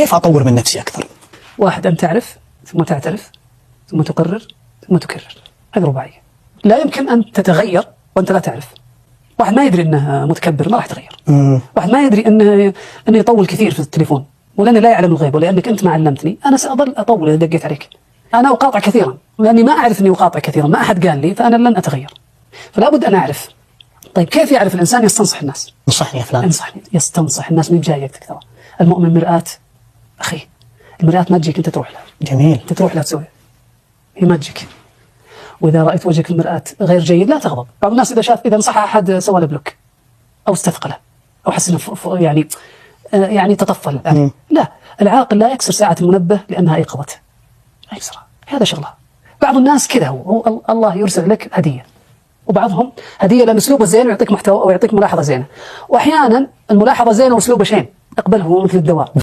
كيف أطور من نفسي أكثر؟ واحد، أن تعرف ثم تعترف ثم تقرر ثم تكرر. هذه رباعية. لا يمكن أن تتغير وأنت لا تعرف. واحد ما يدري أنه متكبر ما راح يتغير. واحد ما يدري أنه يطول كثير في التليفون، ولأنه لا يعلم الغيب، ولأنك أنت ما علمتني أنا سأظل أطول إذا دقيت عليك. أنا أقاطع كثيرا، لأني ما أعرف أني أقاطع كثيرا، ما أحد قال لي، فأنا لن أتغير. فلا بد أن أعرف. طيب كيف يعرف الإنسان؟ يستنصح الناس. انصحني يا فلان. انصحني، يستنصح الناس، من جايك ترى. المؤمن مرآة أخي. المرآة ما تجيك أنت تروح لها. جميل. أنت تروح لها تسوي، هي ما تجيك. وإذا رأيت وجهك في المرآة غير جيد لا تغضب. بعض الناس إذا نصح أحد سوى له بلوك أو استثقله أو حس إنه يعني تطفل. لا، العاقل لا يكسر ساعة المنبه لأنها أيقظته، لا يكسرها، هذا شغله. بعض الناس كذا، هو الله يرسل لك هدية، وبعضهم هدية لأن أسلوبه زين ويعطيك محتوى أو يعطيك ملاحظة زينة، وأحيانا الملاحظة زينة وأسلوبه شين، اقبله مثل الدواء.